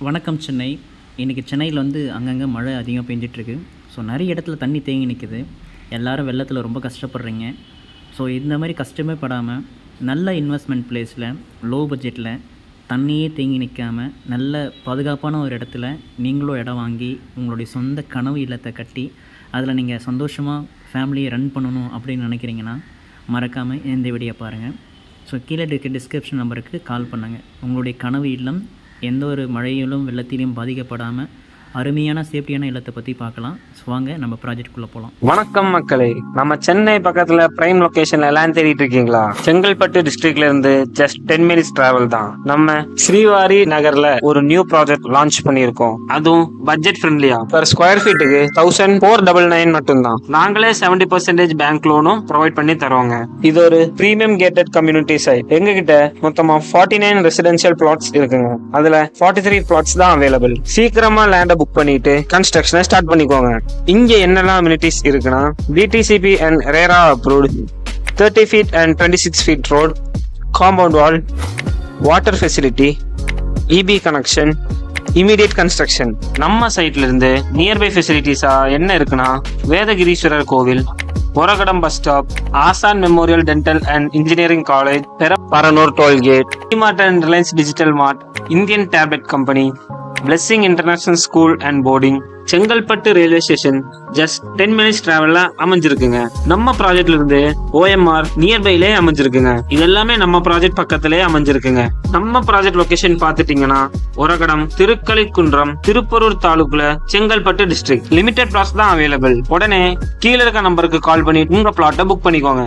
வணக்கம் சென்னை. இன்றைக்கி சென்னையில் அங்கங்கே மழை அதிகமாக பெஞ்சிட்ருக்கு. ஸோ நிறைய இடத்துல தண்ணி தேங்கி நிற்குது. எல்லோரும் வெள்ளத்தில் ரொம்ப கஷ்டப்படுறீங்க. ஸோ இந்த மாதிரி கஷ்டமே படாமல் நல்ல இன்வெஸ்ட்மெண்ட் பிளேஸில் லோ பட்ஜெட்டில் தண்ணியே தேங்கி நிற்காமல் நல்ல பாதுகாப்பான ஒரு இடத்துல நீங்களும் இடம் வாங்கி உங்களுடைய சொந்த கனவு இல்லத்தை கட்டி அதில் நீங்கள் சந்தோஷமாக ஃபேமிலியை ரன் பண்ணணும் அப்படின்னு நினைக்கிறீங்கன்னா மறக்காமல் இந்த வீடியோ பாருங்கள். ஸோ கீழே இருக்க டிஸ்கிரிப்ஷன் நம்பருக்கு கால் பண்ணுங்கள். உங்களுடைய கனவு இல்லம் எந்த ஒரு மழையிலும் வெள்ளத்திலையும் பாதிக்கப்படாமல் அருமையான சேஃப்டியான இல்லத்தை பற்றி பார்க்கலாம். ஸோ வாங்க நம்ம ப்ராஜெக்ட்குள்ளே போகலாம். வணக்கம் மக்களே, நம்ம சென்னை பக்கத்தில் பிரைம் லொகேஷன்ல எல்லாம் தேடிட்டு இருக்கீங்களா? செங்கல்பட்டு டிஸ்ட்ரிக்ட்ல இருந்து ஜஸ்ட் 10 minutes டிராவல் தான். நம்ம ஸ்ரீவாரி நகர்ல ஒரு நியூ ப்ராஜெக்ட் லான்ச் பண்ணியிருக்கோம். அதுவும் பட்ஜெட் ஃப்ரெண்ட்லியா. பர் ஸ்கொயர் ஃபீட்டுக்கு 1499 மட்டும்தான். நாங்களே 70% பேங்க் லோனும் ப்ரொவைட் பண்ணி தருவாங்க. இது ஒரு பிரீமியம் கேட்டட் கம்யூனிட்டி சைட். எங்க கிட்ட மொத்தமா 49 ரெசிடென்ஷியல் பிளாட்ஸ் இருக்குங்க. அதுல 43 பிளாட்ஸ் தான் அவைலபிள். சீக்கிரமா லேண்ட புக் பண்ணிட்டு கன்ஸ்ட்ரக்ஷனை ஸ்டார்ட் பண்ணிக்கோங்க. இங்க என்னெல்லாம் அம்யூனிட்டிஸ் இருக்குன்னா DTCP and RERA approved 30 feet and 26 feet road, compound wall, water facility, EB connection, immediate construction. நம்ம சைட்ல இருந்து நியர்பை ஃபெசிலிட்டிஸா என்ன இருக்குன்னா வேதகிரீஸ்வரர் கோவில், Oragadam bus stop, Asan memorial dental and engineering college, Paranur toll gate, DMart and Reliance digital mart, Indian tablet company, blessing international school and boarding, Chengalpattu railway station just 10 minutes டிராவல்ல அமைஞ்சிருக்குங்க. நம்ம ப்ராஜெக்ட்ல இருந்து OMR நியர்பைலே அமைஞ்சிருக்குங்க. இது எல்லாமே நம்ம ப்ராஜெக்ட் பக்கத்திலே அமைஞ்சிருக்குங்க. நம்ம ப்ராஜெக்ட் லொகேஷன் பாத்துட்டீங்கன்னா ஒரகடம், திருக்கலிக்குன்றம், திருப்பரூர் தாலுக்குல, செங்கல்பட்டு டிஸ்ட்ரிக்ட். லிமிடெட் பிளாட்ஸ் தான் அவைலபிள். உடனே கீழே இருக்க நம்பருக்கு கால் பண்ணி உங்க பிளாட்டை புக் பண்ணிக்கோங்க.